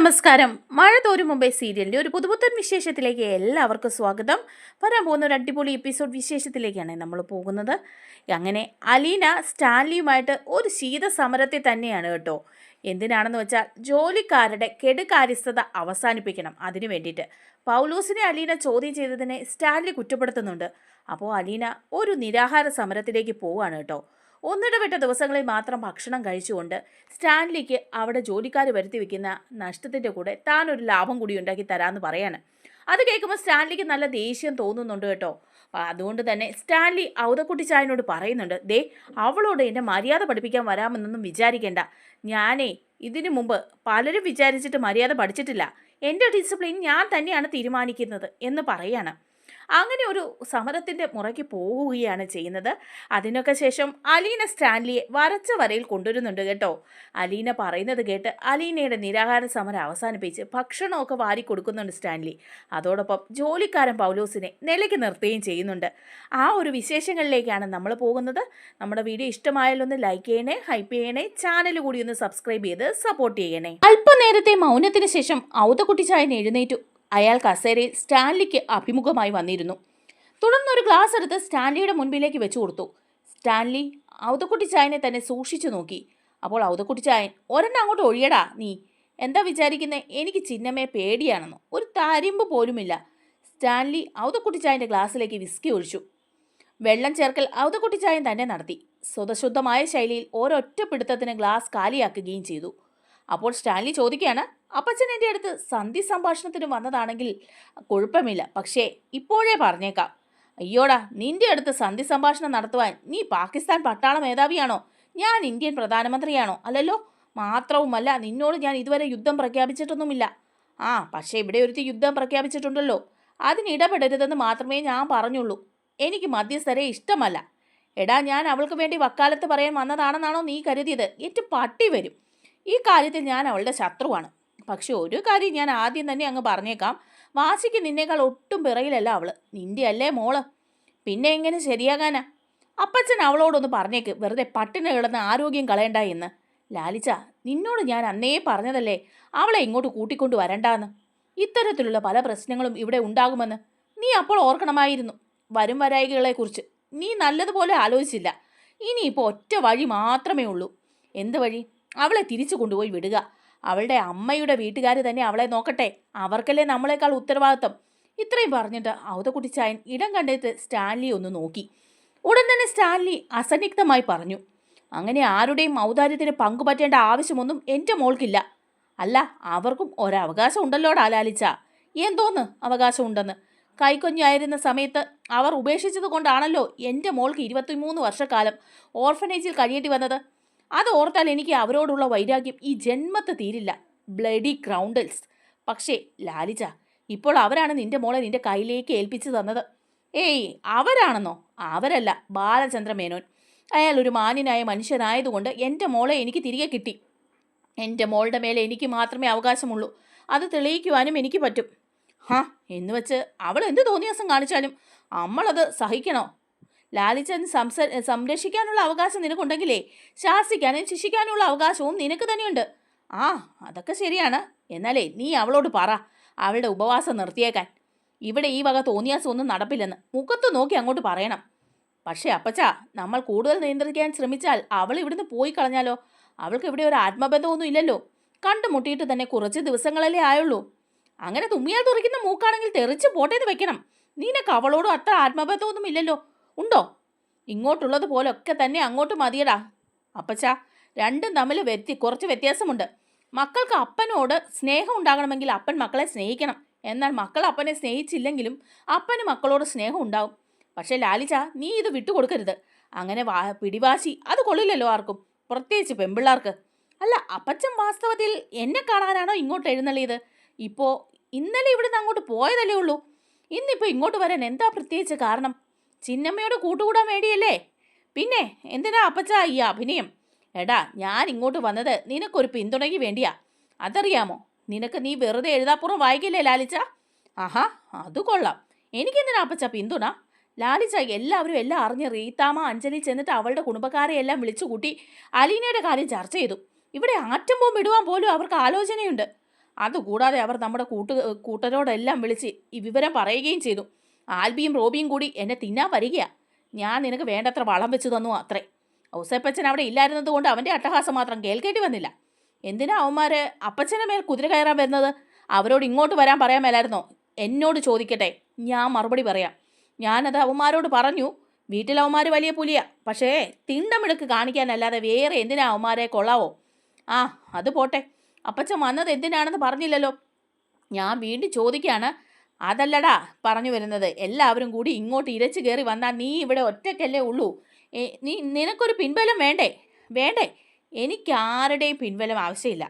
നമസ്കാരം. മഴ തോരും മുമ്പേ സീരിയലിൻ്റെ ഒരു പുതുപുത്തൻ വിശേഷത്തിലേക്ക് എല്ലാവർക്കും സ്വാഗതം. വരാൻ പോകുന്ന ഒരു അടിപൊളി എപ്പിസോഡ് വിശേഷത്തിലേക്കാണ് നമ്മൾ പോകുന്നത്. അങ്ങനെ അലീന സ്റ്റാൻലിയുമായിട്ട് ഒരു ശീതസമരത്തിൽ തന്നെയാണ് കേട്ടോ. എന്തിനാണെന്ന് വെച്ചാൽ ജോലിക്കാരുടെ കെടുകാര്യസ്ഥത അവസാനിപ്പിക്കണം. അതിനു വേണ്ടിയിട്ട് പൗലോസിനെ അലീന ചോദ്യം ചെയ്തതിനെ സ്റ്റാൻലി കുറ്റപ്പെടുത്തുന്നുണ്ട്. അപ്പോൾ അലീന ഒരു നിരാഹാര സമരത്തിലേക്ക് പോവുകയാണ് കേട്ടോ. ഒന്നിടവിട്ട ദിവസങ്ങളിൽ മാത്രം ഭക്ഷണം കഴിച്ചുകൊണ്ട് സ്റ്റാൻലിക്ക് അവിടെ ജോലിക്കാർ വരുത്തി വെക്കുന്ന നഷ്ടത്തിൻ്റെ കൂടെ താൻ ഒരു ലാഭം കൂടി ഉണ്ടാക്കി തരാമെന്ന് പറയാണ്. അത് കേൾക്കുമ്പോൾ സ്റ്റാൻലിക്ക് നല്ല ദേഷ്യം തോന്നുന്നുണ്ട് കേട്ടോ. അതുകൊണ്ട് തന്നെ സ്റ്റാൻലി ഔതക്കുട്ടിച്ചായനോട് പറയുന്നുണ്ട്, ദേ അവളോട് എന്നെ മര്യാദ പഠിപ്പിക്കാൻ വരാമെന്നൊന്നും വിചാരിക്കേണ്ട. ഞാനേ ഇതിനു മുമ്പ് പലരും വിചാരിച്ചിട്ട് മര്യാദ പഠിച്ചിട്ടില്ല. എൻ്റെ ഡിസിപ്ലിൻ ഞാൻ തന്നെയാണ് തീരുമാനിക്കുന്നത് എന്ന് പറയാണ്. അങ്ങനെ ഒരു സമരത്തിൻ്റെ മുറയ്ക്ക് പോവുകയാണ് ചെയ്യുന്നത്. അതിനൊക്കെ ശേഷം അലീന സ്റ്റാൻലിയെ വരച്ച വരയിൽ കൊണ്ടുവരുന്നുണ്ട് കേട്ടോ. അലീന പറയുന്നത് കേട്ട് അലീനയുടെ നിരാഹാര സമരം അവസാനിപ്പിച്ച് ഭക്ഷണമൊക്കെ വാരി കൊടുക്കുന്നുണ്ട് സ്റ്റാൻലി. അതോടൊപ്പം ജോലിക്കാരൻ പൗലോസിനെ നിലയ്ക്ക് നിർത്തുകയും ചെയ്യുന്നുണ്ട്. ആ ഒരു വിശേഷങ്ങളിലേക്കാണ് നമ്മൾ പോകുന്നത്. നമ്മുടെ വീഡിയോ ഇഷ്ടമായാലൊന്ന് ലൈക്ക് ചെയ്യണേ, ഹൈപ്പ് ചെയ്യണേ, ചാനൽ കൂടി ഒന്ന് സബ്സ്ക്രൈബ് ചെയ്ത് സപ്പോർട്ട് ചെയ്യണേ. അല്പനേരത്തെ മൗനത്തിന് ശേഷം ഔതക്കുട്ടിച്ചായൻ എഴുന്നേറ്റു. അയാൾ കസേരയിൽ സ്റ്റാൻലിക്ക് അഭിമുഖമായി വന്നിരുന്നു. തുടർന്നൊരു ഗ്ലാസ് എടുത്ത് സ്റ്റാൻലിയുടെ മുൻപിലേക്ക് വെച്ചു കൊടുത്തു. സ്റ്റാൻലി ഔതക്കുട്ടിച്ചായനെ തന്നെ സൂക്ഷിച്ചു നോക്കി. അപ്പോൾ ഔതക്കുട്ടിച്ചായൻ, ഒരെണ്ണം അങ്ങോട്ട് ഒഴിയടാ നീ. എന്താ വിചാരിക്കുന്നത്? എനിക്ക് ചിന്നമ്മയെ പേടിയാണെന്നോ? ഒരു തരിമ്പ് പോലുമില്ല. സ്റ്റാൻലി ഔതക്കുട്ടിച്ചായൻ്റെ ഗ്ലാസ്സിലേക്ക് വിസ്കി ഒഴിച്ചു. വെള്ളം ചേർക്കൽ ഔതക്കുട്ടിച്ചായൻ തന്നെ നടത്തി. സ്വതശുദ്ധമായ ശൈലിയിൽ ഒരൊറ്റ പിടുത്തത്തിന് ഗ്ലാസ് കാലിയാക്കുകയും ചെയ്തു. അപ്പോൾ സ്റ്റാൻലി ചോദിക്കുകയാണ്, അപ്പച്ചൻ എൻ്റെ അടുത്ത് സന്ധി സംഭാഷണത്തിന് വന്നതാണെങ്കിൽ കുഴപ്പമില്ല, പക്ഷേ ഇപ്പോഴേ പറഞ്ഞേക്കാം. അയ്യോടാ, നിന്റെ അടുത്ത് സന്ധി സംഭാഷണം നടത്തുവാൻ നീ പാകിസ്ഥാൻ പട്ടാള മേധാവിയാണോ? ഞാൻ ഇന്ത്യൻ പ്രധാനമന്ത്രിയാണോ? അല്ലല്ലോ. മാത്രവുമല്ല, നിന്നോട് ഞാൻ ഇതുവരെ യുദ്ധം പ്രഖ്യാപിച്ചിട്ടൊന്നുമില്ല. പക്ഷേ ഇവിടെ ഒരുത്തി യുദ്ധം പ്രഖ്യാപിച്ചിട്ടുണ്ടല്ലോ. അതിനിടപെടരുതെന്ന് മാത്രമേ ഞാൻ പറഞ്ഞുള്ളൂ. എനിക്ക് മധ്യസ്ഥരെ ഇഷ്ടമല്ല. എടാ, ഞാൻ അവൾക്ക് വേണ്ടി വക്കാലത്ത് പറയാൻ വന്നതാണെന്നാണോ നീ കരുതിയത്? ഏറ്റു പട്ടി വരും. ഈ കാര്യത്തിൽ ഞാൻ അവളുടെ ശത്രുവാണ്. പക്ഷെ ഒരു കാര്യം ഞാൻ ആദ്യം തന്നെ അങ്ങ് പറഞ്ഞേക്കാം, വാശിക്ക് നിന്നേക്കാൾ ഒട്ടും പിറകിലല്ല അവള്. നിന്റെ അല്ലേ മോള്. പിന്നെ എങ്ങനെ ശരിയാകാനാ? അപ്പച്ചൻ അവളോടൊന്ന് പറഞ്ഞേക്ക്, വെറുതെ പട്ടിണി കിടന്ന് ആരോഗ്യം കളയണ്ട എന്ന്. ലാലിച്ച, നിന്നോട് ഞാൻ അന്നേ പറഞ്ഞതല്ലേ അവളെ ഇങ്ങോട്ട് കൂട്ടിക്കൊണ്ടു വരണ്ടാന്ന്. ഇത്തരത്തിലുള്ള പല പ്രശ്നങ്ങളും ഇവിടെ ഉണ്ടാകുമെന്ന് നീ അപ്പോൾ ഓർക്കണമായിരുന്നു. വരും വരായികളെക്കുറിച്ച് നീ നല്ലതുപോലെ ആലോചിച്ചില്ല. ഇനിയിപ്പോൾ ഒറ്റ വഴി മാത്രമേ ഉള്ളൂ. എന്ത് വഴി? അവളെ തിരിച്ചു കൊണ്ടുപോയി വിടുക. അവളുടെ അമ്മയുടെ വീട്ടുകാർ തന്നെ അവളെ നോക്കട്ടെ. അവർക്കല്ലേ നമ്മളെക്കാൾ ഉത്തരവാദിത്വം. ഇത്രയും പറഞ്ഞിട്ട് ഔതക്കുട്ടിച്ചായൻ ഇടം കണ്ടെത്തി സ്റ്റാൻലി ഒന്ന് നോക്കി. ഉടൻ തന്നെ സ്റ്റാൻലി അസന്നിഗ്ധമായി പറഞ്ഞു, അങ്ങനെ ആരുടെയും ഔദാര്യത്തിന് പങ്കുപറ്റേണ്ട ആവശ്യമൊന്നും എൻ്റെ മോൾക്കില്ല. അല്ല, അവർക്കും ഒരവകാശം ഉണ്ടല്ലോടാ ലാലിച്ച. എന്തോന്ന് അവകാശമുണ്ടെന്ന്? കൈക്കൊഞ്ഞായിരുന്ന സമയത്ത് അവർ ഉപേക്ഷിച്ചത് കൊണ്ടാണല്ലോ എൻ്റെ മോൾക്ക് 23 വർഷക്കാലം ഓർഫനേജിൽ കഴിയേണ്ടി വന്നത്. അത് ഓർത്താൽ എനിക്ക് അവരോടുള്ള വൈരാഗ്യം ഈ ജന്മത്ത് തീരില്ല. ബ്ലഡി ക്രൗണ്ടൽസ്. പക്ഷേ ലാലിച്ച, ഇപ്പോൾ അവരാണ് നിന്റെ മോളെ നിന്റെ കയ്യിലേക്ക് ഏൽപ്പിച്ചു തന്നത്. ഏയ്, അവരാണെന്നോ? അവരല്ല, ബാലചന്ദ്ര മേനോൻ. അയാൾ ഒരു മാന്യനായ മനുഷ്യനായതുകൊണ്ട് എൻ്റെ മോളെ എനിക്ക് തിരികെ കിട്ടി. എൻ്റെ മോളുടെ മേലെ എനിക്ക് മാത്രമേ അവകാശമുള്ളൂ. അത് തെളിയിക്കുവാനും എനിക്ക് പറ്റും. എന്ന് വെച്ച് അവൾ എന്ത് തോന്നിയാസം കാണിച്ചാലും നമ്മളത് സഹിക്കണോ? ലാലിച്ചൻ സംരക്ഷിക്കാനുള്ള അവകാശം നിനക്കുണ്ടെങ്കിലേ ശാസിക്കാനും ശിക്ഷിക്കാനുള്ള അവകാശവും നിനക്ക് തന്നെയുണ്ട്. അതൊക്കെ ശരിയാണ്. എന്നാലേ നീ അവളോട് പറ, അവളുടെ ഉപവാസം നിർത്തിയേക്കാൻ. ഇവിടെ ഈ വക തോന്നിയാസം ഒന്നും നടപ്പില്ലെന്ന് മുഖത്ത് നോക്കി അങ്ങോട്ട് പറയണം. പക്ഷേ അപ്പച്ച, നമ്മൾ കൂടുതൽ നിയന്ത്രിക്കാൻ ശ്രമിച്ചാൽ അവൾ ഇവിടുന്ന് പോയി കളഞ്ഞാലോ? അവൾക്ക് ഇവിടെ ഒരു ആത്മബന്ധമൊന്നും ഇല്ലല്ലോ. കണ്ടുമുട്ടിയിട്ട് തന്നെ കുറച്ച് ദിവസങ്ങളല്ലേ ആയുള്ളൂ. അങ്ങനെ തുമ്മിയാൽ തുറയ്ക്കുന്ന മൂക്കാണെങ്കിൽ തെറിച്ച് പോട്ടേന്ന് വെക്കണം. നിനക്ക് അവളോടും അത്ര ആത്മബന്ധമൊന്നും ഇല്ലല്ലോ. ഉണ്ടോ? ഇങ്ങോട്ടുള്ളത് പോലൊക്കെ തന്നെ അങ്ങോട്ട് മതിയടാ അപ്പച്ച. രണ്ടും തമ്മിൽ കുറച്ച് വ്യത്യാസമുണ്ട്. മക്കൾക്ക് അപ്പനോട് സ്നേഹം ഉണ്ടാകണമെങ്കിൽ അപ്പൻ മക്കളെ സ്നേഹിക്കണം. എന്നാൽ മക്കൾ അപ്പനെ സ്നേഹിച്ചില്ലെങ്കിലും അപ്പന് മക്കളോട് സ്നേഹം ഉണ്ടാവും. പക്ഷേ ലാലിച്ച, നീ ഇത് വിട്ടുകൊടുക്കരുത്. അങ്ങനെ പിടിവാശി അത് കൊള്ളില്ലല്ലോ ആർക്കും, പ്രത്യേകിച്ച് പെൺപിള്ളാർക്ക്. അല്ല, അപ്പച്ചൻ വാസ്തവത്തിൽ എന്നെ കാണാനാണോ ഇങ്ങോട്ട് എഴുന്നള്ളിയത്? ഇന്നലെ ഇവിടുന്ന് അങ്ങോട്ട് പോയതല്ലേ ഉള്ളൂ. ഇന്നിപ്പോൾ ഇങ്ങോട്ട് വരാൻ എന്താ പ്രത്യേകിച്ച് കാരണം? ചിന്നമ്മയോട് കൂട്ടുകൂടാൻ വേണ്ടിയല്ലേ? പിന്നെ എന്തിനാ അപ്പച്ച ഈ അഭിനയം? എടാ, ഞാൻ ഇങ്ങോട്ട് വന്നത് നിനക്കൊരു പിന്തുണയ്ക്ക് വേണ്ടിയാ. അതറിയാമോ നിനക്ക്? നീ വെറുതെ എഴുതാപ്പുറം വായിക്കില്ലേ ലാലിച്ച? അത് കൊള്ളാം. എനിക്കെന്തിനാ അപ്പച്ച പിന്തുണ? ലാലിച്ച, എല്ലാവരും എല്ലാം അറിഞ്ഞ് റീത്താമ്മ അഞ്ജലി ചെന്നിട്ട് അവളുടെ കുടുംബക്കാരെ എല്ലാം വിളിച്ചുകൂട്ടി അലീനയുടെ കാര്യം ചർച്ച ചെയ്തു. ഇവിടെ ആറ്റം ബോംബ് ഇടുവാൻ പോലും അവർക്ക് ആലോചനയുണ്ട്. അതുകൂടാതെ അവർ നമ്മുടെ കൂട്ടരോടെല്ലാം വിളിച്ച് ഈ വിവരം പറയുകയും ചെയ്തു. ആൽബിയും റോബിയും കൂടി എന്നെ തിന്നാൻ വരികയാ. ഞാൻ നിനക്ക് വേണ്ടത്ര വളം വെച്ചു തന്നു അത്രേ. ഔസേപ്പച്ചൻ അവിടെ ഇല്ലായിരുന്നത് കൊണ്ട് അവൻ്റെ അട്ടഹാസം മാത്രം കേൾക്കേണ്ടി വന്നില്ല. എന്തിനാ അവന്മാർ അപ്പച്ചൻ്റെ മേൽ കുതിര കയറാൻ വരുന്നത്? അവരോട് ഇങ്ങോട്ട് വരാൻ പറയാൻ മേലായിരുന്നോ? എന്നോട് ചോദിക്കട്ടെ, ഞാൻ മറുപടി പറയാം. ഞാനത് അവന്മാരോട് പറഞ്ഞു. വീട്ടിൽ അവന്മാർ വലിയ പുലിയാ, പക്ഷേ തിണ്ടമിടുക്ക് കാണിക്കാനല്ലാതെ വേറെ എന്തിനാ അവന്മാരെ കൊള്ളാവോ? ആ, അത് പോട്ടെ, അപ്പച്ചൻ വന്നത് എന്തിനാണെന്ന് പറഞ്ഞില്ലല്ലോ. ഞാൻ വീണ്ടും ചോദിക്കുകയാണ്. അതല്ലടാ പറഞ്ഞു വരുന്നത്, എല്ലാവരും കൂടി ഇങ്ങോട്ട് ഇരച്ചു കയറി വന്നാൽ നീ ഇവിടെ ഒറ്റയ്ക്കല്ലേ ഉള്ളൂ. നിനക്കൊരു പിൻബലം വേണ്ടേ? വേണ്ടേ? എനിക്കാരുടെയും പിൻബലം ആവശ്യമില്ല.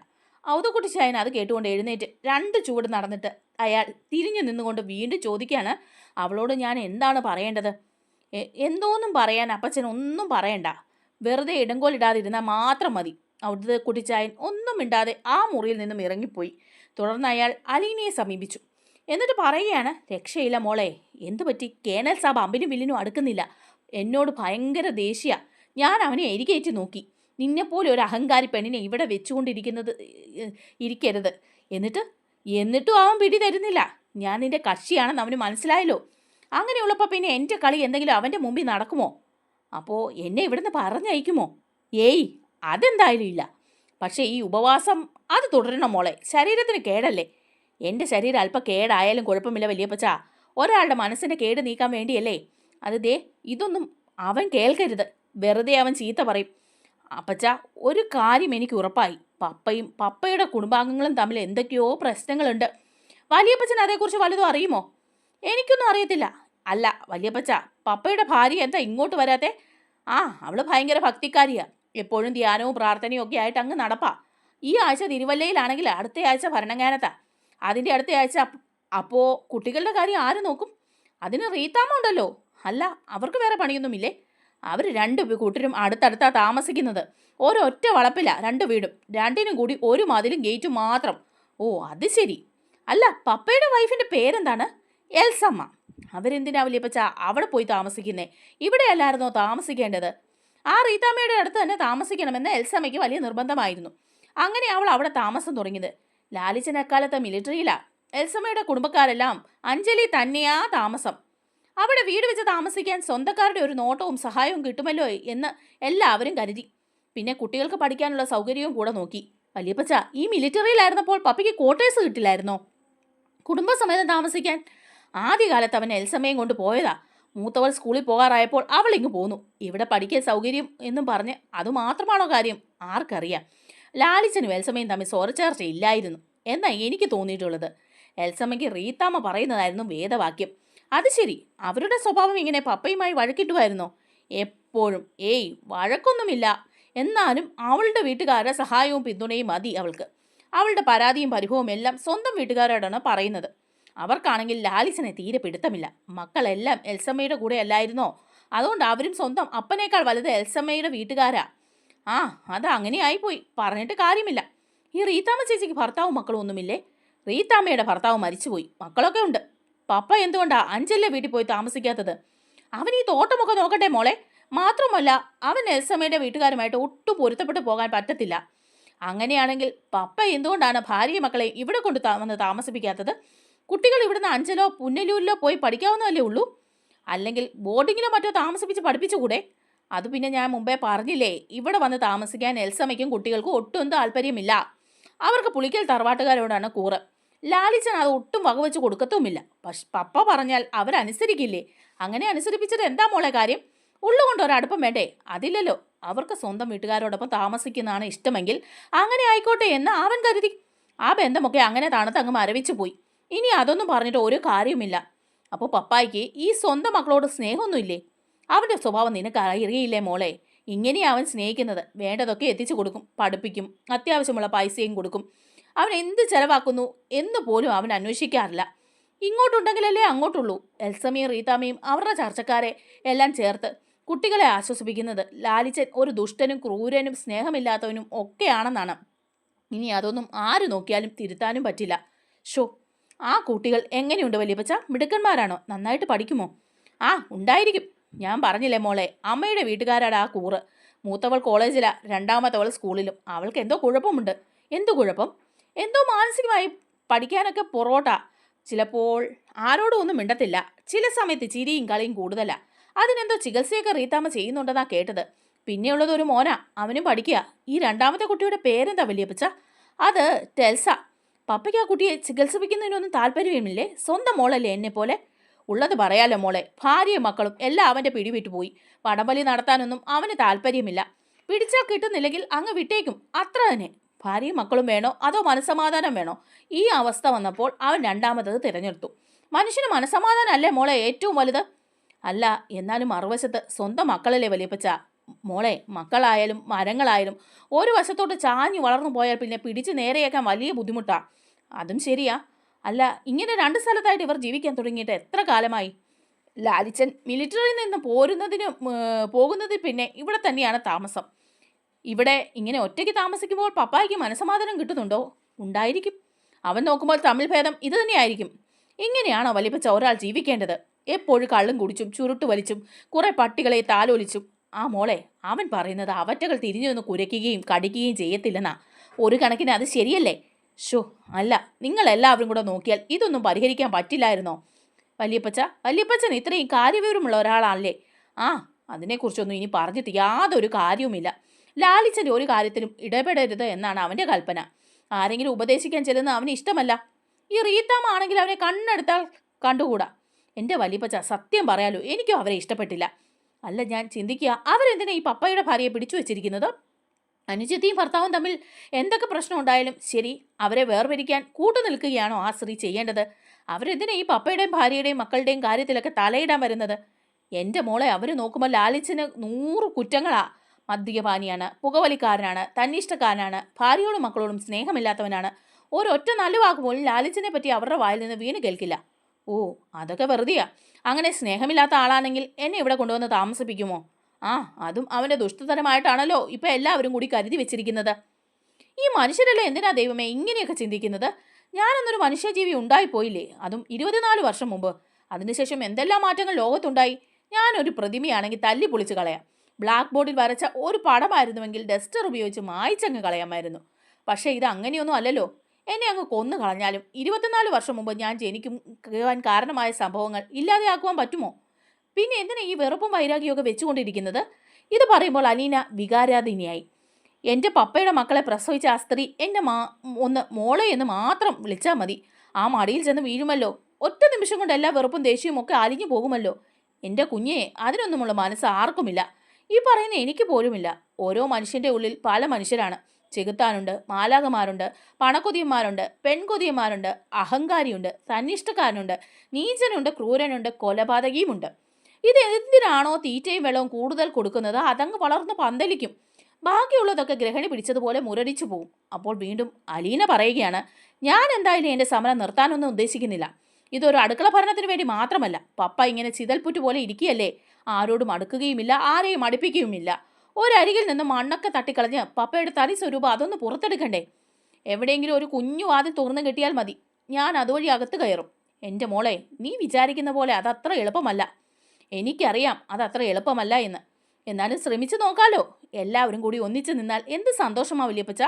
ഔതക്കുട്ടി ചായൻ അത് കേട്ടുകൊണ്ട് എഴുന്നേറ്റ് 2 ചുവട് നടന്നിട്ട് അയാൾ തിരിഞ്ഞു നിന്നുകൊണ്ട് വീണ്ടും ചോദിക്കുകയാണ്, അവളോട് ഞാൻ എന്താണ് പറയേണ്ടത്? എന്തോന്നും പറയാൻ അപ്പച്ചൻ ഒന്നും പറയണ്ട. വെറുതെ ഇടങ്കോലിടാതിരുന്നാൽ മാത്രം മതി. അവിടുത്തെ കുട്ടിച്ചായൻ ഒന്നും മിണ്ടാതെ ആ മുറിയിൽ നിന്നും ഇറങ്ങിപ്പോയി. തുടർന്ന് അയാൾ അലീനയെ സമീപിച്ചു. എന്നിട്ട് പറയുകയാണ്, രക്ഷയില്ല മോളെ. എന്തു പറ്റി? കേണൽ സാബ് അമ്പിനും വില്ലിനും അടുക്കുന്നില്ല. എന്നോട് ഭയങ്കര ദേഷ്യ. ഞാൻ അവനെ എരികേറ്റി നോക്കി. നിന്നെപ്പോലെ ഒരു അഹങ്കാരി പെണ്ണിനെ ഇവിടെ വെച്ചുകൊണ്ടിരിക്കുന്നത് ഇരിക്കരുത്. എന്നിട്ടും അവൻ പിടി തരുന്നില്ല. ഞാൻ നിന്റെ കക്ഷിയാണെന്ന് അവന് മനസ്സിലായല്ലോ. അങ്ങനെയുള്ളപ്പോൾ പിന്നെ എൻ്റെ കളി എന്തെങ്കിലും അവൻ്റെ മുമ്പിൽ നടക്കുമോ? അപ്പോൾ എന്നെ ഇവിടുന്ന് പറഞ്ഞയക്കുമോ? ഏയ്, അതെന്തായാലും ഇല്ല. പക്ഷേ ഈ ഉപവാസം അത് തുടരണം മോളെ. ശരീരത്തിന് കേടല്ലേ? എൻ്റെ ശരീരം അല്പം കേടായാലും കുഴപ്പമില്ല വലിയപ്പച്ച. ഒരാളുടെ മനസ്സിൻ്റെ കേട് നീക്കാൻ വേണ്ടിയല്ലേ. ഇതൊന്നും അവൻ കേൾക്കരുത്. വെറുതെ അവൻ ചീത്ത പറയും. അപ്പച്ച, ഒരു കാര്യം എനിക്ക് ഉറപ്പായി. പപ്പയും പപ്പയുടെ കുടുംബാംഗങ്ങളും തമ്മിൽ എന്തൊക്കെയോ പ്രശ്നങ്ങളുണ്ട്. വലിയപ്പച്ചൻ അതേക്കുറിച്ച് വലുതും അറിയുമോ? എനിക്കൊന്നും അറിയത്തില്ല. അല്ല വലിയപ്പച്ച, പപ്പയുടെ ഭാര്യ എന്താ ഇങ്ങോട്ട് വരാത്തെ? അവൾ ഭയങ്കര ഭക്തിക്കാരിയാ. എപ്പോഴും ധ്യാനവും പ്രാർത്ഥനയും ഒക്കെ ആയിട്ട് അങ്ങ് നടപ്പാ. ഈ ആഴ്ച തിരുവല്ലയിലാണെങ്കിൽ അടുത്ത ആഴ്ച ഭരണങ്ങാനത്താ. അതിൻ്റെ അടുത്ത ആഴ്ച. അപ്പോൾ കുട്ടികളുടെ കാര്യം ആര് നോക്കും? അതിന് റീത്താമ്മ ഉണ്ടല്ലോ. അല്ല, അവർക്ക് വേറെ പണിയൊന്നുമില്ലേ? അവർ 2 കൂട്ടരും അടുത്തടുത്താ താമസിക്കുന്നത്. ഒരൊറ്റ വളപ്പില്ല 2 വീടും. 2നും കൂടി ഒരു മതിലും ഗേറ്റും മാത്രം. ഓ, അത് ശരി. അല്ല, പപ്പയുടെ വൈഫിൻ്റെ പേരെന്താണ്? എൽസമ്മ. അവരെന്തിനാ വലിയപ്പച്ച അവിടെ പോയി താമസിക്കുന്നേ? ഇവിടെ അല്ലായിരുന്നോ താമസിക്കേണ്ടത്? ആ റീതാമ്മയുടെ അടുത്ത് തന്നെ താമസിക്കണമെന്ന് എൽസമ്മയ്ക്ക് വലിയ നിർബന്ധമായിരുന്നു. അങ്ങനെ അവൾ അവിടെ താമസം തുടങ്ങിയത്. ലാലിച്ചൻ അക്കാലത്ത് മിലിറ്ററിയിലാ. എൽസമ്മയുടെ കുടുംബക്കാരെല്ലാം അഞ്ജലി തന്നെയാ താമസം. അവിടെ വീട് വെച്ച് താമസിക്കാൻ സ്വന്തക്കാരുടെ ഒരു നോട്ടവും സഹായവും കിട്ടുമല്ലോ എന്ന് എല്ലാവരും കരുതി. പിന്നെ കുട്ടികൾക്ക് പഠിക്കാനുള്ള സൗകര്യവും കൂടെ നോക്കി. വലിയപ്പച്ച, ഈ മിലിറ്ററിയിലായിരുന്നപ്പോൾ പപ്പയ്ക്ക് ക്വാർട്ടേഴ്സ് കിട്ടില്ലായിരുന്നോ കുടുംബസമേതം താമസിക്കാൻ? ആദ്യകാലത്ത് അവൻ എൽസമ്മയും കൊണ്ട് പോയതാ. മൂത്തവൾ സ്കൂളിൽ പോകാറായപ്പോൾ അവൾ ഇങ്ങ് പോന്നു. ഇവിടെ പഠിക്കാൻ സൗകര്യം എന്നും പറഞ്ഞ് അതുമാത്രമാണോ കാര്യം? ആർക്കറിയാം. ലാലിച്ചനും എൽസമ്മയും തമ്മിൽ സ്വരച്ചേർച്ച ഇല്ലായിരുന്നു എന്നാ എനിക്ക് തോന്നിയിട്ടുള്ളത്. എൽസമ്മയ്ക്ക് റീത്താമ്മ പറയുന്നതായിരുന്നു വേദവാക്യം. അത് ശരി, അവരുടെ സ്വഭാവം ഇങ്ങനെ പപ്പയുമായി വഴക്കിട്ടുമായിരുന്നോ? എപ്പോഴും. വഴക്കൊന്നുമില്ല. എന്നാലും അവളുടെ വീട്ടുകാരുടെ സഹായവും പിന്തുണയും മതി അവൾക്ക്. അവളുടെ പരാതിയും പരിഭവവും എല്ലാം സ്വന്തം വീട്ടുകാരോടാണ് പറയുന്നത്. അവർക്കാണെങ്കിൽ ലാലിച്ചനെ തീരെ പിടുത്തമില്ല. മക്കളെല്ലാം എൽസമ്മയുടെ കൂടെ അല്ലായിരുന്നോ? അതുകൊണ്ട് അവരും സ്വന്തം അപ്പനേക്കാൾ വലുത് എൽസമ്മയുടെ വീട്ടുകാരാ. അത് അങ്ങനെ ആയിപ്പോയി. പറഞ്ഞിട്ട് കാര്യമില്ല. ഈ റീത്താമ്മ ചേച്ചിക്ക് ഭർത്താവും മക്കളും ഒന്നുമില്ലേ? റീത്താമ്മയുടെ ഭർത്താവ് മരിച്ചുപോയി. മക്കളൊക്കെ ഉണ്ട്. പപ്പ എന്തുകൊണ്ടാ അഞ്ചലിലെ വീട്ടിൽ പോയി താമസിക്കാത്തത്? അവൻ ഈ തോട്ടമൊക്കെ നോക്കട്ടെ മോളെ. മാത്രമല്ല, അവൻ എൽസമ്മയുടെ വീട്ടുകാരുമായിട്ട് ഒട്ടും പൊരുത്തപ്പെട്ട് പോകാൻ പറ്റത്തില്ല. അങ്ങനെയാണെങ്കിൽ പപ്പ എന്തുകൊണ്ടാണ് ഭാര്യയും മക്കളെ ഇവിടെ കൊണ്ട് വന്ന് താമസിപ്പിക്കാത്തത്? കുട്ടികൾ ഇവിടുന്ന് അഞ്ചലോ പുന്നലൂരിലോ പോയി പഠിക്കാവുന്നതല്ലേ ഉള്ളൂ. അല്ലെങ്കിൽ ബോർഡിങ്ങിലോ മറ്റോ താമസിപ്പിച്ച് പഠിപ്പിച്ചുകൂടെ? അത് പിന്നെ ഞാൻ മുമ്പേ പറഞ്ഞില്ലേ, ഇവിടെ വന്ന് താമസിക്കാൻ എൽസമ്മയ്ക്കും കുട്ടികൾക്കും ഒട്ടും താല്പര്യമില്ല. അവർക്ക് പുളിക്കൽ തറവാട്ടുകാരോടാണ് കൂറ്. ലാലിച്ചൻ അത് ഒട്ടും വകവെച്ച് കൊടുക്കത്തുമില്ല. പക്ഷെ പപ്പ പറഞ്ഞാൽ അവരനുസരിക്കില്ലേ? അങ്ങനെ അനുസരിപ്പിച്ചിട്ട് എന്താ മോളെ കാര്യം? ഉള്ളുകൊണ്ട് ഒരടുപ്പം വേണ്ടേ? അതില്ലല്ലോ. അവർക്ക് സ്വന്തം വീട്ടുകാരോടൊപ്പം താമസിക്കുന്നതാണ് ഇഷ്ടമെങ്കിൽ അങ്ങനെ ആയിക്കോട്ടെ എന്ന് അവൻ കരുതി. ആ ബന്ധമൊക്കെ അങ്ങനെ തണുത്തങ്ങ് മരവിച്ചു പോയി. ഇനി അതൊന്നും പറഞ്ഞിട്ട് ഒരു കാര്യവുമില്ല. അപ്പോൾ പപ്പായ്ക്ക് ഈ സ്വന്തം മക്കളോട് സ്നേഹമൊന്നുമില്ലേ? അവൻ്റെ സ്വഭാവം നിനക്ക് അറിയില്ലേ മോളെ? ഇങ്ങനെയാ അവൻ സ്നേഹിക്കുന്നത്. വേണ്ടതൊക്കെ എത്തിച്ചു കൊടുക്കും, പഠിപ്പിക്കും, അത്യാവശ്യമുള്ള പൈസയും കൊടുക്കും. അവൻ എന്ത് ചെലവാക്കുന്നു എന്ന് പോലും അവൻ അന്വേഷിക്കാറില്ല. ഇങ്ങോട്ടുണ്ടെങ്കിലല്ലേ അങ്ങോട്ടുള്ളൂ. എൽസമ്മയും റീതാമ്മയും അവരുടെ ചർച്ചക്കാരെ എല്ലാം ചേർത്ത് കുട്ടികളെ ആശ്വസിപ്പിക്കുന്നത് ലാലിച്ചൻ ഒരു ദുഷ്ടനും ക്രൂരനും സ്നേഹമില്ലാത്തവനും ഒക്കെയാണെന്നാണ്. ഇനി അതൊന്നും ആര് നോക്കിയാലും തിരുത്താനും പറ്റില്ല. ആ കുട്ടികൾ എങ്ങനെയുണ്ട് വലിയപ്പച്ച? മിടുക്കന്മാരാണോ? നന്നായിട്ട് പഠിക്കുമോ? ഉണ്ടായിരിക്കും. ഞാൻ പറഞ്ഞില്ലേ മോളെ, അമ്മയുടെ വീട്ടുകാരാണ് ആ കൂറ്. മൂത്തവൾ കോളേജിലാ, രണ്ടാമത്തവൾ സ്കൂളിലും. അവൾക്ക് എന്തോ കുഴപ്പമുണ്ട്. എന്തു കുഴപ്പം? എന്തോ മാനസികമായി പഠിക്കാനൊക്കെ പൊറോട്ട. ചിലപ്പോൾ ആരോടും ഒന്നും മിണ്ടത്തില്ല. ചില സമയത്ത് ചിരിയും കളിയും കൂടുതലാ. അതിനെന്തോ ചികിത്സയൊക്കെ റീത്താമ്മ ചെയ്യുന്നുണ്ടെന്നാ കേട്ടത്. പിന്നെയുള്ളത് ഒരു മോനാ, അവനും പഠിക്കുക. ഈ രണ്ടാമത്തെ കുട്ടിയുടെ പേരെന്താ വലിയപ്പച്ച? അത് ടെൽസ. പപ്പയ്ക്ക് ആ കുട്ടിയെ ചികിത്സിപ്പിക്കുന്നതിനൊന്നും താല്പര്യമില്ലേ? സ്വന്തം മോളല്ലേ എന്നെ പോലെ? ഉള്ളത് പറയാലോ മോളെ, ഭാര്യയും മക്കളും എല്ലാം അവൻ്റെ പിടിവിട്ടു പോയി. വടംവലി നടത്താനൊന്നും അവന് താല്പര്യമില്ല. പിടിച്ചാൽ കിട്ടുന്നില്ലെങ്കിൽ അങ്ങ് വിട്ടേക്കും, അത്ര തന്നെ. ഭാര്യയും മക്കളും വേണോ അതോ മനസ്സമാധാനം വേണോ? ഈ അവസ്ഥ വന്നപ്പോൾ അവൻ രണ്ടാമത്തത് തിരഞ്ഞെടുത്തു. മനുഷ്യന് മനസ്സമാധാനം അല്ലേ മോളെ ഏറ്റവും വലുത്? അല്ല, എന്നാലും മറുവശത്ത് സ്വന്തം മക്കളല്ലേ വലിയപ്പച്ച? മോളെ, മക്കളായാലും മരങ്ങളായാലും ഒരു വശത്തോട്ട് ചാഞ്ഞു വളർന്നു പോയാൽ പിന്നെ പിടിച്ച് നേരെയാക്കാൻ വലിയ ബുദ്ധിമുട്ടാ. അതും ശരിയാ. അല്ല, ഇങ്ങനെ രണ്ട് സ്ഥലത്തായിട്ട് ഇവർ ജീവിക്കാൻ തുടങ്ങിയിട്ട് എത്ര കാലമായി? ലാലിച്ചൻ മിലിറ്ററിയിൽ നിന്ന് പോകുന്നതിൽ പിന്നെ ഇവിടെ തന്നെയാണ് താമസം. ഇവിടെ ഇങ്ങനെ ഒറ്റയ്ക്ക് താമസിക്കുമ്പോൾ പപ്പായ്ക്ക് മനസ്സമാധാനം കിട്ടുന്നുണ്ടോ? ഉണ്ടായിരിക്കും. അവൻ നോക്കുമ്പോൾ തമ്മിൽ ഭേദം ഇത് തന്നെയായിരിക്കും. ഇങ്ങനെയാണോ വലിയപ്പച്ച ഒരാൾ ജീവിക്കേണ്ടത്? എപ്പോഴും കള്ളും കുടിച്ചും ചുരുട്ട് വലിച്ചും കുറെ പട്ടികളെ താലോലിച്ചും. ആ മോളെ, അവൻ പറയുന്നത് അവറ്റകൾ തിരിഞ്ഞു നിന്ന് കുരയ്ക്കുകയും കടിക്കുകയും ചെയ്യത്തില്ലെന്നാ. ഒരു കണക്കിന് അത് ശരിയല്ലേ? ഷോ, അല്ല, നിങ്ങളെല്ലാവരും കൂടെ നോക്കിയാൽ ഇതൊന്നും പരിഹരിക്കാൻ പറ്റില്ലായിരുന്നോ? വലിയപ്പച്ചൻ ഇത്രയും കാര്യവിവരമുള്ള ഒരാളാണല്ലേ? ആ, അതിനെക്കുറിച്ചൊന്നും ഇനി പറഞ്ഞിട്ട് യാതൊരു കാര്യവുമില്ല. ലാലിച്ചൻ്റെ ഒരു കാര്യത്തിലും ഇടപെടരുത് എന്നാണ് അവൻ്റെ കൽപ്പന. ആരെങ്കിലും ഉപദേശിക്കാൻ ചെല്ലുന്ന അവന് ഇഷ്ടമല്ല. ഈ റീത്താമ്മ ആണെങ്കിൽ അവനെ കണ്ണെടുത്താൽ കണ്ടുകൂടാ. എൻ്റെ വലിയപ്പച്ച, സത്യം പറയാലോ, എനിക്കും അവരെ ഇഷ്ടപ്പെട്ടില്ല. അല്ല, ഞാൻ ചിന്തിക്കുക, അവരെന്തിനാ ഈ പപ്പയുടെ ഭാര്യയെ പിടിച്ചു വെച്ചിരിക്കുന്നത്? അനുജത്തിയും ഭർത്താവും തമ്മിൽ എന്തൊക്കെ പ്രശ്നം ഉണ്ടായാലും ശരി, അവരെ വേർപിരിക്കാൻ കൂട്ടുനിൽക്കുകയാണോ ആ സ്ത്രീ ചെയ്യേണ്ടത്? അവരെന്തിനാ ഈ പപ്പയുടെയും ഭാര്യയുടെയും മക്കളുടെയും കാര്യത്തിലൊക്കെ തലയിടാൻ വരുന്നത്? എൻ്റെ മോളെ, അവർ നോക്കുമ്പോൾ ലാലിച്ചന് 100 കുറ്റങ്ങളാ. മദ്യപാനിയാണ്, പുകവലിക്കാരനാണ്, തന്നിഷ്ടക്കാരനാണ്, ഭാര്യയോടും മക്കളോടും സ്നേഹമില്ലാത്തവനാണ്. ഒരൊറ്റ നല്ല വാക്ക് പോലും ലാലിച്ചനെ പറ്റി അവരുടെ വായിൽ നിന്ന് വീണ് കേൾക്കില്ല. ഓ, അതൊക്കെ വെറുതെയാ. അങ്ങനെ സ്നേഹമില്ലാത്ത ആളാണെങ്കിൽ എന്നെ ഇവിടെ കൊണ്ടുവന്ന് താമസിപ്പിക്കുമോ? ആ, അതും അവൻ്റെ ദുഷ്ടതരമായിട്ടാണല്ലോ ഇപ്പം എല്ലാവരും കൂടി കരുതി വെച്ചിരിക്കുന്നത്. ഈ മനുഷ്യരല്ലേ എന്തിനാ ദൈവമേ ഇങ്ങനെയൊക്കെ ചിന്തിക്കുന്നത്? ഞാനൊന്നൊരു മനുഷ്യജീവി ഉണ്ടായിപ്പോയില്ലേ, അതും 24 വർഷം മുമ്പ്. അതിനുശേഷം എന്തെല്ലാം മാറ്റങ്ങൾ ലോകത്തുണ്ടായി. ഞാനൊരു പ്രതിമയാണെങ്കിൽ തല്ലി പൊളിച്ച് കളയാം. ബ്ലാക്ക് ബോർഡിൽ വരച്ച ഒരു പടമായിരുന്നുവെങ്കിൽ ഡസ്റ്റർ ഉപയോഗിച്ച് മായ്ച്ചങ്ങ് കളയാമായിരുന്നു. പക്ഷേ ഇത് അങ്ങനെയൊന്നും അല്ലല്ലോ. എന്നെ അങ്ങ് കൊന്നു കളഞ്ഞാലും 24 വർഷം മുമ്പ് ഞാൻ ജനിക്കുവാൻ കാരണമായ സംഭവങ്ങൾ ഇല്ലാതെയാക്കുവാൻ പറ്റുമോ? പിന്നെ എന്തിനാ ഈ വെറുപ്പും വൈരാഗ്യമൊക്കെ വെച്ചുകൊണ്ടിരിക്കുന്നത്? ഇത് പറയുമ്പോൾ അലീന വികാരാധീനിയായി. എൻ്റെ പപ്പയുടെ മക്കളെ പ്രസവിച്ച ആ സ്ത്രീ എന്നെ ഒന്ന് മോളെ എന്ന് മാത്രം വിളിച്ചാൽ മതി. ആ മടിയിൽ ചെന്ന് വീഴുമല്ലോ. ഒറ്റ നിമിഷം കൊണ്ട് എല്ലാ വെറുപ്പും ദേഷ്യവും ഒക്കെ അലിഞ്ഞു പോകുമല്ലോ. എൻ്റെ കുഞ്ഞെ, അതിനൊന്നുമുള്ള മനസ്സ് ആർക്കുമില്ല. ഈ പറയുന്ന എനിക്ക് പോലുമില്ല. ഓരോ മനുഷ്യൻ്റെ ഉള്ളിൽ പല മനുഷ്യരാണ്. ചെകുത്താനുണ്ട്, മാലാകമാരുണ്ട്, പണക്കൊതിയന്മാരുണ്ട്, പെൺകൊതിയന്മാരുണ്ട്, അഹങ്കാരിയുണ്ട്, തന്നിഷ്ടക്കാരനുണ്ട്, നീചനുണ്ട്, ക്രൂരനുണ്ട്, കൊലപാതകിയുമുണ്ട്. ഇത് എന്തിനാണോ തീറ്റയും വെള്ളവും കൂടുതൽ കൊടുക്കുന്നത് അതങ്ങ് വളർന്ന് പന്തലിക്കും. ബാക്കിയുള്ളതൊക്കെ ഗ്രഹണി പിടിച്ചതുപോലെ മുരടിച്ചു പോകും. അപ്പോൾ വീണ്ടും അലീന പറയുകയാണ്, ഞാൻ എന്തായാലും എൻ്റെ സമരം നിർത്താനൊന്നും ഉദ്ദേശിക്കുന്നില്ല. ഇതൊരു അടുക്കള ഭരണത്തിന് വേണ്ടി മാത്രമല്ല. പപ്പ ഇങ്ങനെ ചിതൽപുറ്റ് പോലെ ഇരിക്കുകയല്ലേ. ആരോടും അടുക്കുകയുമില്ല, ആരെയും അടുപ്പിക്കുകയുമില്ല. ഒരരികിൽ നിന്ന് മണ്ണൊക്കെ തട്ടിക്കളഞ്ഞ് പപ്പയുടെ തനി സ്വരൂപം അതൊന്ന് പുറത്തെടുക്കണ്ടേ? എവിടെയെങ്കിലും ഒരു കുഞ്ഞു വാതിൽ തുറന്നു കിട്ടിയാൽ മതി, ഞാൻ അതുവഴി അകത്ത് കയറും. എൻ്റെ മോളെ, നീ വിചാരിക്കുന്ന പോലെ അതത്ര എളുപ്പമല്ല. എനിക്കറിയാം അതത്ര എളുപ്പമല്ല എന്ന്. എന്നാലും ശ്രമിച്ചു നോക്കാലോ. എല്ലാവരും കൂടി ഒന്നിച്ചു നിന്നാൽ എന്ത് സന്തോഷമാ വലിയപ്പച്ച.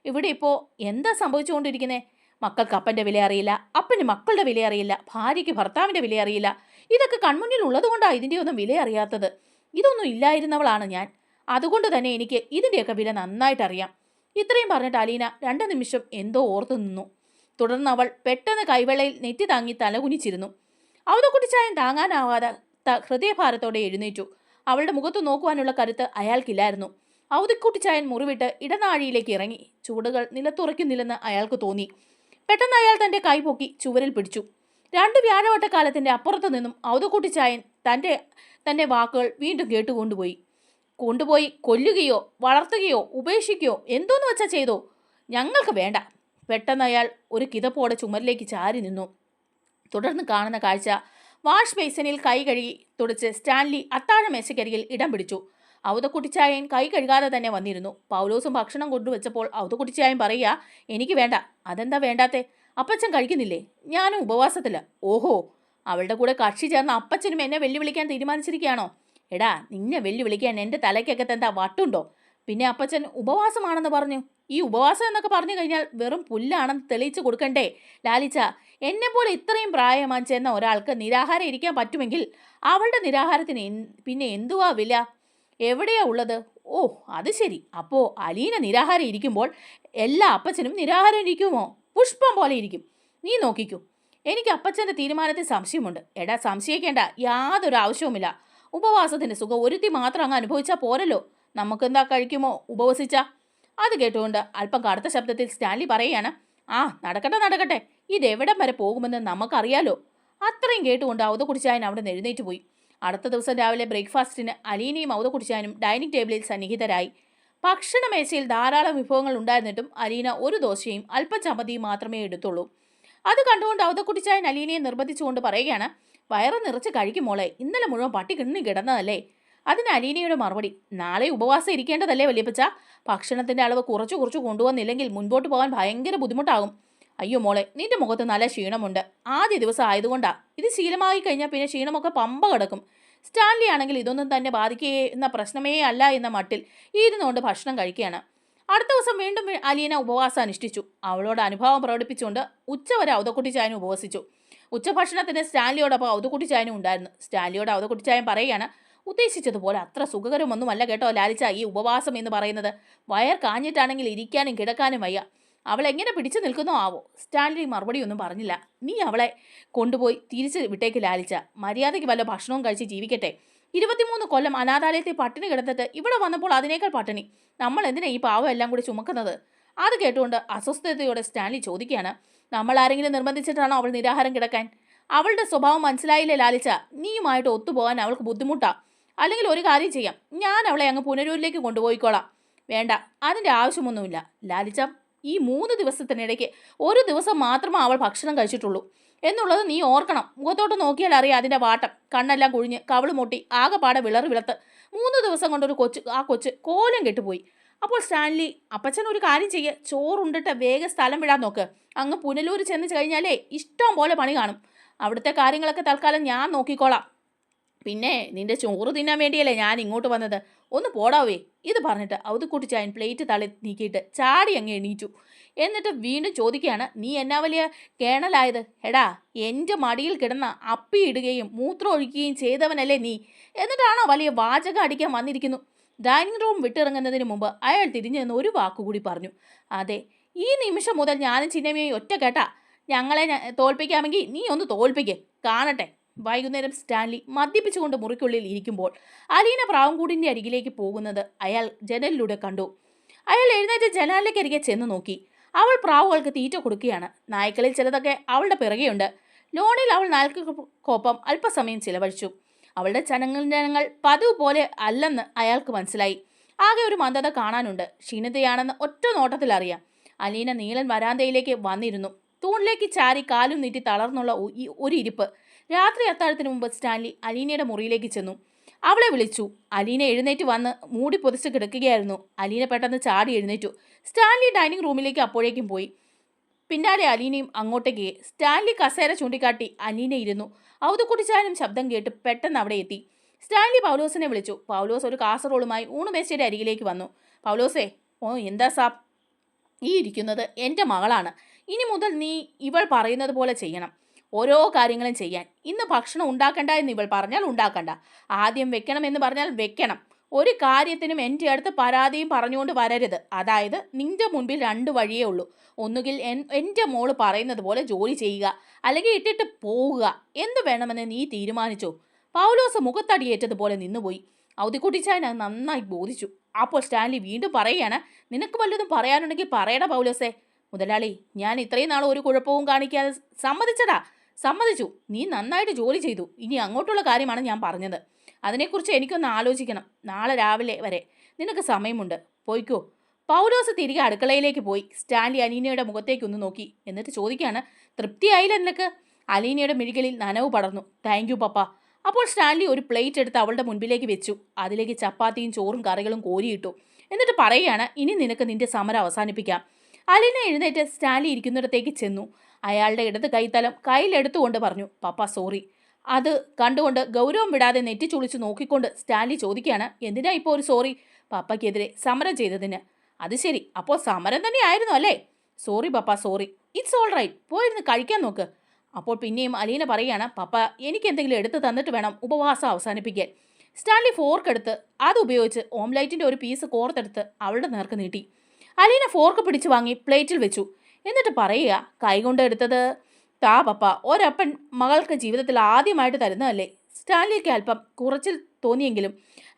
ഇവിടെ ഇപ്പോൾ എന്താ സംഭവിച്ചുകൊണ്ടിരിക്കുന്നേ? മക്കൾക്ക് അപ്പൻ്റെ വില അറിയില്ല, അപ്പന് മക്കളുടെ വില അറിയില്ല, ഭാര്യയ്ക്ക് ഭർത്താവിൻ്റെ വില അറിയില്ല. ഇതൊക്കെ കൺമുന്നിൽ ഉള്ളതുകൊണ്ടാണ് ഇതിൻ്റെയൊന്നും വില അറിയാത്തത്. ഇതൊന്നും ഇല്ലായിരുന്നവളാണ് ഞാൻ. അതുകൊണ്ട് തന്നെ എനിക്ക് ഇതിൻ്റെയൊക്കെ വില നന്നായിട്ടറിയാം. ഇത്രയും പറഞ്ഞിട്ട് അലീന 2 നിമിഷം എന്തോ ഓർത്തു നിന്നു. തുടർന്ന് അവൾ പെട്ടെന്ന് കൈവെള്ളയിൽ നെറ്റി താങ്ങി തലകുനിച്ചിരുന്നു. അവതക്കുട്ടിച്ചായം താങ്ങാനാവാതെ ഹൃദയഭാരത്തോടെ എഴുന്നേറ്റു. അവളുടെ മുഖത്ത് നോക്കുവാനുള്ള കരുത്ത് അയാൾക്കില്ലായിരുന്നു. ഔതിക്കുട്ടിച്ചായൻ മുറിവിട്ട് ഇടനാഴിയിലേക്ക് ഇറങ്ങി. ചൂടുകൾ നിലത്തുറയ്ക്കുന്നില്ലെന്ന് അയാൾക്ക് തോന്നി. പെട്ടെന്ന് അയാൾ തൻ്റെ കൈ പൊക്കി ചുവരിൽ പിടിച്ചു. 2 വ്യാഴവട്ടക്കാലത്തിൻ്റെ അപ്പുറത്തു നിന്നും ഔതക്കുട്ടിച്ചായൻ തൻ്റെ വാക്കുകൾ വീണ്ടും കൊണ്ടുപോയി കൊല്ലുകയോ വളർത്തുകയോ ഉപേക്ഷിക്കുകയോ എന്തോന്ന് വെച്ചാൽ ചെയ്തോ, ഞങ്ങൾക്ക് വേണ്ട. പെട്ടെന്ന് അയാൾ ഒരു കിതപ്പോടെ ചുമരിലേക്ക് ചാരി നിന്നു. തുടർന്ന് കാണുന്ന കാഴ്ച, വാഷ് ബേസിനിൽ കൈ കഴുകി തുടച്ച് സ്റ്റാൻലി അത്താഴ മേശക്കരികിൽ ഇടം പിടിച്ചു. ഔതക്കുട്ടിച്ചായൻ കൈ കഴുകാതെ തന്നെ വന്നിരുന്നു. പൗലോസും ഭക്ഷണം കൊണ്ടുവച്ചപ്പോൾ ഔതക്കുട്ടിച്ചായൻ പറയുക, എനിക്ക് വേണ്ട. അതെന്താ വേണ്ടാത്തെ? അപ്പച്ചൻ കഴിക്കുന്നില്ലേ? ഞാനും ഉപവാസത്തില്ല. ഓഹോ, അവളുടെ കൂടെ കക്ഷി ചേർന്ന അപ്പച്ചനും എന്നെ വെല്ലുവിളിക്കാൻ തീരുമാനിച്ചിരിക്കുകയാണോ? എടാ, നിന്നെ വെല്ലുവിളിക്കാൻ എൻ്റെ തലയ്ക്കകത്ത് എന്താ വട്ടുണ്ടോ? പിന്നെ അപ്പച്ചൻ ഉപവാസമാണെന്ന് പറഞ്ഞു. ഈ ഉപവാസം എന്നൊക്കെ പറഞ്ഞു കഴിഞ്ഞാൽ വെറും പുല്ലാണെന്ന് തെളിയിച്ചു കൊടുക്കണ്ടേ ലാലിച്ച? എന്നെ പോലെ ഇത്രയും പ്രായമാൻ ചെന്ന ഒരാൾക്ക് നിരാഹാരം ഇരിക്കാൻ പറ്റുമെങ്കിൽ അവളുടെ നിരാഹാരത്തിന് പിന്നെ എന്തുവാ വില? എവിടെയാ ഉള്ളത്? ഓ, അത് ശരി. അപ്പോ അലീന നിരാഹാരം ഇരിക്കുമ്പോൾ എല്ലാ അപ്പച്ചനും നിരാഹാരം ഇരിക്കുമോ? പുഷ്പം പോലെ ഇരിക്കും. നീ നോക്കിക്കൂ. എനിക്ക് അപ്പച്ചൻ്റെ തീരുമാനത്തിൽ സംശയമുണ്ട്. എടാ, സംശയിക്കേണ്ട യാതൊരു ആവശ്യവുമില്ല. ഉപവാസത്തിൻ്റെ സുഖം ഒരുത്തി മാത്രം അങ്ങ് അനുഭവിച്ചാൽ പോരല്ലോ. നമുക്കെന്താ കഴിക്കുമോ ഉപവസിച്ച? അത് കേട്ടുകൊണ്ട് അല്പം കടുത്ത ശബ്ദത്തിൽ സ്റ്റാൻലി പറയുകയാണ്, ആ നടക്കട്ടെ നടക്കട്ടെ, ഇതെവിടം വരെ പോകുമെന്ന് നമുക്കറിയാലോ. അത്രയും കേട്ടുകൊണ്ട് ഔതകുടിച്ചായൻ അവിടെ നിന്ന് എഴുന്നേറ്റ് പോയി. അടുത്ത ദിവസം രാവിലെ ബ്രേക്ക്ഫാസ്റ്റിന് അലീനയും ഔതകുടിച്ചായനും ഡൈനിങ് ടേബിളിൽ സന്നിഹിതരായി. ഭക്ഷണമേശയിൽ ധാരാളം വിഭവങ്ങൾ ഉണ്ടായിരുന്നിട്ടും അലീന ഒരു ദോശയും അല്പം ചമ്മന്തിയും മാത്രമേ എടുത്തുള്ളൂ. അത് കണ്ടുകൊണ്ട് ഔതക്കുട്ടിച്ചായൻ അലീനയെ നിർബന്ധിച്ചുകൊണ്ട് പറയുകയാണ്, വയറ് നിറച്ച് കഴിക്കും മോളെ, ഇന്നലെ മുഴുവൻ പട്ടി കിടന്നതല്ലേ. അതിന് അലീനയുടെ മറുപടി, നാളെ ഉപവാസം ഇരിക്കേണ്ടതല്ലേ വല്യപ്പച്ച? ഭക്ഷണത്തിന്റെ അളവ് കുറച്ചു കുറച്ചു കൊണ്ടുവന്നില്ലെങ്കിൽ മുൻപോട്ട് പോകാൻ ഭയങ്കര ബുദ്ധിമുട്ടാകും. അയ്യോ മോളെ, നിന്റെ മുഖത്ത് നല്ല ക്ഷീണമുണ്ട്. ആദ്യ ദിവസം ആയതുകൊണ്ടാ. ഇത് ശീലമായി കഴിഞ്ഞാൽ പിന്നെ ക്ഷീണമൊക്കെ പമ്പ കിടക്കും. സ്റ്റാൻലി ആണെങ്കിൽ ഇതൊന്നും തന്നെ ബാധിക്കുന്ന പ്രശ്നമേ അല്ല എന്ന മട്ടിൽ ഇരുന്നുകൊണ്ട് ഭക്ഷണം കഴിക്കുകയാണ്. അടുത്ത ദിവസം വീണ്ടും അലീന ഉപവാസം അനുഷ്ഠിച്ചു. അവളോട് അനുഭവം പ്രകടിപ്പിച്ചുകൊണ്ട് ഉച്ചവരെ ഔതക്കുട്ടിച്ചായനും ഉപവസിച്ചു. ഉച്ചഭക്ഷണത്തിന് സ്റ്റാൻലിയോടൊപ്പം ഔതക്കുട്ടിച്ചായനും ഉണ്ടായിരുന്നു. സ്റ്റാൻലിയോട് ഔതക്കുട്ടിച്ചായൻ പറയുകയാണ്, ഉദ്ദേശിച്ചതുപോലെ അത്ര സുഖകരമൊന്നുമല്ല കേട്ടോ ലാലിച്ച ഈ ഉപവാസം എന്ന് പറയുന്നത്. വയർ കാഞ്ഞിട്ടാണെങ്കിൽ ഇരിക്കാനും കിടക്കാനും വയ്യ. അവൾ എങ്ങനെ പിടിച്ചു നിൽക്കുന്നോ ആവോ? സ്റ്റാൻലി മറുപടിയൊന്നും പറഞ്ഞില്ല. നീ അവളെ കൊണ്ടുപോയി തിരിച്ച് വിട്ടേക്ക് ലാലിച്ച. മര്യാദയ്ക്ക് വല്ല ഭക്ഷണവും കഴിച്ച് ജീവിക്കട്ടെ. 23 കൊല്ലം അനാഥാലയത്തിൽ പട്ടിണി കിടന്നിട്ട് ഇവിടെ വന്നപ്പോൾ അതിനേക്കാൾ പട്ടിണി. നമ്മൾ എന്തിനാ ഈ പാവം എല്ലാം കൂടി ചുമക്കുന്നത്? അത് കേട്ടുകൊണ്ട് അസ്വസ്ഥതയോടെ സ്റ്റാൻലി ചോദിക്കുകയാണ്, നമ്മൾ ആരെങ്കിലും നിർബന്ധിച്ചിട്ടാണോ അവൾ നിരാഹാരം കിടക്കാൻ? അവളുടെ സ്വഭാവം മനസ്സിലായില്ലേ ലാലിച്ച? നീയുമായിട്ട് ഒത്തുപോകാൻ അവൾക്ക് ബുദ്ധിമുട്ടാ. അല്ലെങ്കിൽ ഒരു കാര്യം ചെയ്യാം, ഞാൻ അവളെ അങ്ങ് പുനരൂരിലേക്ക് കൊണ്ടുപോയിക്കോളാം. വേണ്ട, അതിൻ്റെ ആവശ്യമൊന്നുമില്ല ലാലിച്ച. ഈ 3 ദിവസത്തിനിടയ്ക്ക് ഒരു ദിവസം മാത്രമേ അവൾ ഭക്ഷണം കഴിച്ചിട്ടുള്ളൂ എന്നുള്ളത് നീ ഓർക്കണം. മുഖത്തോട്ട് നോക്കിയാൽ അറിയാം അതിൻ്റെ വാട്ടം. കണ്ണെല്ലാം കുഴിഞ്ഞ് കവിള് മുട്ടി ആകെപ്പാടെ വിളർത്ത് 3 ദിവസം കൊണ്ടൊരു കൊച്ച് കോലം കെട്ടുപോയി. അപ്പോൾ സ്റ്റാൻലി, അപ്പച്ചൻ ഒരു കാര്യം ചെയ്യുക, ചോറുണ്ടിട്ട് വേഗം സ്ഥലം വിടാൻ നോക്ക്. അങ്ങ് പുനലൂർ ചെന്ന് കഴിഞ്ഞാലേ ഇഷ്ടം പോലെ പണി കാണും. അവിടുത്തെ കാര്യങ്ങളൊക്കെ തൽക്കാലം ഞാൻ നോക്കിക്കോളാം. പിന്നെ നിന്റെ ചോറ് തിന്നാൻ വേണ്ടിയല്ലേ ഞാൻ ഇങ്ങോട്ട് വന്നത്. ഒന്ന് പോടാവേ. ഇത് പറഞ്ഞിട്ട് ഔതുക്കുട്ടിച്ചായൻ പ്ലേറ്റ് തള്ളി നീക്കിയിട്ട് ചാടി അങ്ങ് എണീറ്റു. എന്നിട്ട് വീണ്ടും ചോദിക്കുകയാണ്, നീ എന്നാ വലിയ കേണലായത്? എടാ, എൻ്റെ മടിയിൽ കിടന്ന അപ്പിയിടുകയും മൂത്രം ഒഴിക്കുകയും ചെയ്തവനല്ലേ നീ? എന്നിട്ടാണോ വലിയ വാചകം അടിക്കാൻ വന്നിരിക്കുന്നു? ഡൈനിങ് റൂം വിട്ടിറങ്ങുന്നതിന് മുമ്പ് അയാൾ തിരിഞ്ഞു നിന്ന് ഒരു വാക്കുകൂടി പറഞ്ഞു, അതെ, ഈ നിമിഷം മുതൽ ഞാനും ചിന്നമ്മയും ഒറ്റ കേട്ടാ. ഞങ്ങളെ തോൽപ്പിക്കാമെങ്കിൽ നീ ഒന്ന് തോൽപ്പിക്ക്, കാണട്ടെ. വൈകുന്നേരം സ്റ്റാൻലി മദ്യപിച്ചുകൊണ്ട് മുറിക്കുള്ളിൽ ഇരിക്കുമ്പോൾ അലീന പ്രാവൻകൂടിൻ്റെ അരികിലേക്ക് പോകുന്നത് അയാൾ ജനലിലൂടെ കണ്ടു. അയാൾ എഴുന്നേറ്റ് ജനാലിലേക്ക് അരികെ ചെന്ന് നോക്കി. അവൾ പ്രാവുകൾക്ക് തീറ്റ കൊടുക്കുകയാണ്. നായ്ക്കളിൽ ചിലതൊക്കെ അവളുടെ പിറകെയുണ്ട്. ലോണിൽ അവൾ നായ്ക്കൾക്കൊപ്പം അല്പസമയം ചിലവഴിച്ചു. അവളുടെ ചലനങ്ങൾ പതിവ് പോലെ അല്ലെന്ന് അയാൾക്ക് മനസ്സിലായി. ആകെ ഒരു മന്ദത കാണാനുണ്ട്. ക്ഷീണിതയാണെന്ന് ഒറ്റ നോട്ടത്തിൽ അറിയാം. അലീന നീലൻ വരാന്തയിലേക്ക് വന്നിരുന്നു. തൂണിലേക്ക് ചാരി കാലും നീട്ടി തളർന്നുള്ള ഒരു ഇരിപ്പ്. രാത്രി അത്താഴത്തിന് മുമ്പ് സ്റ്റാൻലി അലീനയുടെ മുറിയിലേക്ക് ചെന്നു. അവളെ വിളിച്ചു. അലീന എഴുന്നേറ്റ് വന്ന് മൂടി പൊതിച്ച് കിടക്കുകയായിരുന്നു. അലീന പെട്ടെന്ന് ചാടി എഴുന്നേറ്റു. സ്റ്റാൻലി ഡൈനിങ് റൂമിലേക്ക് അപ്പോഴേക്കും പോയി. പിന്നാലെ അലീനയും അങ്ങോട്ടേക്ക്. സ്റ്റാൻലി കസേര ചൂണ്ടിക്കാട്ടി അലീന ഇരുന്നു. ഔതുക്കുട്ടിച്ചാനും ശബ്ദം കേട്ട് പെട്ടെന്ന് അവിടെ എത്തി. സ്റ്റാൻലി പൗലോസിനെ വിളിച്ചു. പൗലോസ് ഒരു കാസറോളുമായി ഊണുമേശയുടെ അരികിലേക്ക് വന്നു. പൗലോസേ, ഓ എന്താ സാബ്? ഈ ഇരിക്കുന്നത് എൻ്റെ മകളാണ്. ഇനി മുതൽ നീ ഇവൾ പറയുന്നത് പോലെ ചെയ്യണം. ഓരോ കാര്യങ്ങളും ചെയ്യാൻ. ഇന്ന് ഭക്ഷണം ഉണ്ടാക്കണ്ട എന്ന് ഇവൾ പറഞ്ഞാൽ ഉണ്ടാക്കണ്ട. ആദ്യം വെക്കണം എന്ന് പറഞ്ഞാൽ വെക്കണം. ഒരു കാര്യത്തിനും എൻ്റെ അടുത്ത് പരാതിയും പറഞ്ഞുകൊണ്ട് വരരുത്. അതായത് നിന്റെ മുൻപിൽ 2 വഴിയേ ഉള്ളൂ. ഒന്നുകിൽ എൻ്റെ മോള് പറയുന്നത് പോലെ ജോലി ചെയ്യുക, അല്ലെങ്കിൽ ഇട്ടിട്ട് പോവുക. എന്ത് വേണമെന്ന് നീ തീരുമാനിച്ചോ? പൗലോസ് മുഖത്തടിയേറ്റതുപോലെ നിന്നുപോയി. ഔതിക്കുട്ടിച്ചാൻ അത് നന്നായി ബോധിച്ചു. അപ്പോൾ സ്റ്റാൻലി വീണ്ടും പറയുകയാണ്, നിനക്ക് വല്ലതും പറയാനുണ്ടെങ്കിൽ പറയടാ പൗലോസേ. മുതലാളി, ഞാൻ ഇത്രയും നാൾ ഒരു കുഴപ്പവും കാണിക്കാതെ സമ്മതിച്ചു. നീ നന്നായിട്ട് ജോലി ചെയ്തു. ഇനി അങ്ങോട്ടുള്ള കാര്യമാണ് ഞാൻ പറഞ്ഞത്. അതിനെക്കുറിച്ച് എനിക്കൊന്ന് ആലോചിക്കണം. നാളെ രാവിലെ വരെ നിനക്ക് സമയമുണ്ട്. പോയിക്കോ. പൗലോസ് തിരികെ അടുക്കളയിലേക്ക് പോയി. സ്റ്റാൻലി അലീനയുടെ മുഖത്തേക്കൊന്ന് നോക്കി. എന്നിട്ട് ചോദിക്കുകയാണ്, തൃപ്തിയായില്ല നിനക്ക്? അലീനയുടെ മിഴികളിൽ നനവ് പടർന്നു. താങ്ക് യു പപ്പ. അപ്പോൾ സ്റ്റാൻലി ഒരു പ്ലേറ്റ് എടുത്ത് അവളുടെ മുൻപിലേക്ക് വെച്ചു. അതിലേക്ക് ചപ്പാത്തിയും ചോറും കറികളും കോരിയിട്ടു. എന്നിട്ട് പറയുകയാണ്, ഇനി നിനക്ക് നിന്റെ സമരം അവസാനിപ്പിക്കാം. അലീന എഴുന്നേറ്റ് സ്റ്റാൻലി ഇരിക്കുന്നിടത്തേക്ക് ചെന്നു. അയാളുടെ ഇടത് കൈത്തലം കയ്യിലെടുത്തുകൊണ്ട് പറഞ്ഞു, പപ്പ സോറി. അത് കണ്ടുകൊണ്ട് ഗൗരവം വിടാതെ നെറ്റിച്ചുളിച്ച് നോക്കിക്കൊണ്ട് സ്റ്റാൻലി ചോദിക്കുകയാണ്, എന്തിനാ ഇപ്പോൾ ഒരു സോറി? പപ്പയ്ക്കെതിരെ സമരം ചെയ്തതിന്. അത് ശരി, അപ്പോൾ സമരം തന്നെയായിരുന്നു അല്ലേ? Sorry papa, sorry. It's all right, പോയിരുന്ന് കഴിക്കാൻ നോക്ക്. അപ്പോൾ പിന്നെയും അലീന പറയുകയാണ്, പപ്പ എനിക്ക് എന്തെങ്കിലും എടുത്ത് തന്നിട്ട് വേണം ഉപവാസം അവസാനിപ്പിക്കാൻ. സ്റ്റാൻലി ഫോർക്ക് എടുത്ത് അത് ഉപയോഗിച്ച് ഓംലൈറ്റിൻ്റെ ഒരു പീസ് കോർത്തെടുത്ത് അവളുടെ നേർക്ക് നീട്ടി. അലീന ഫോർക്ക് പിടിച്ചു വാങ്ങി പ്ലേറ്റിൽ വെച്ചു. എന്നിട്ട് പറയുക, കൈകൊണ്ട് എടുത്തത് താ പപ്പ, ഒരപ്പൻ മകൾക്ക് ജീവിതത്തിൽ ആദ്യമായിട്ട് തരുന്നതല്ലേ. സ്റ്റാൻലിക്ക് അല്പം കുറച്ചിൽ തോന്നിയെങ്കിലും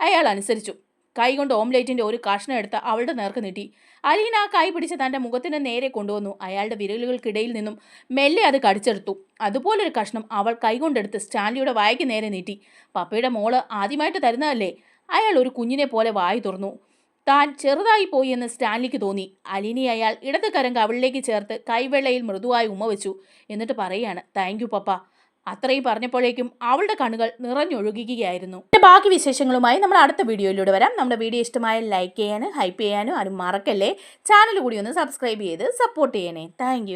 അയാൾ അനുസരിച്ചു. കൈകൊണ്ട് ഓംലേറ്റിൻ്റെ ഒരു കഷ്ണം എടുത്ത് അവളുടെ നേർക്ക് നീട്ടി. അലീന ആ കൈ പിടിച്ച് തൻ്റെ മുഖത്തിന് നേരെ കൊണ്ടുവന്നു. അയാളുടെ വിരലുകൾക്കിടയിൽ നിന്നും മെല്ലെ അത് കടിച്ചെടുത്തു. അതുപോലൊരു കഷ്ണം അവൾ കൈകൊണ്ടെടുത്ത് സ്റ്റാൻലിയുടെ വായ്ക്ക് നേരെ നീട്ടി. പപ്പയുടെ മോള് ആദ്യമായിട്ട് തരുന്നതല്ലേ. അയാൾ ഒരു കുഞ്ഞിനെ പോലെ വായി തുറന്നു. താൻ ചെറുതായി പോയി എന്ന് സ്റ്റാൻലിക്ക് തോന്നി. അലീനയെ അയാൾ ഇടത് കരം കവിളിലേക്ക് ചേർത്ത് കൈവെള്ളയിൽ മൃദുവായി ഉമ്മ വെച്ചു. എന്നിട്ട് പറയുകയാണ്, താങ്ക് യു പപ്പ. അത്രയും പറഞ്ഞപ്പോഴേക്കും അവളുടെ കണ്ണുകൾ നിറഞ്ഞൊഴുകുകയായിരുന്നു. ബാക്കി വിശേഷങ്ങളുമായി നമ്മൾ അടുത്ത വീഡിയോയിലൂടെ വരാം. നമ്മുടെ വീഡിയോ ഇഷ്ടമായ ലൈക്ക് ചെയ്യാനും ഹൈപ്പ് ചെയ്യാനും ആരും മറക്കല്ലേ. ചാനൽ കൂടി ഒന്ന് സബ്സ്ക്രൈബ് ചെയ്ത് സപ്പോർട്ട് ചെയ്യണേ. താങ്ക്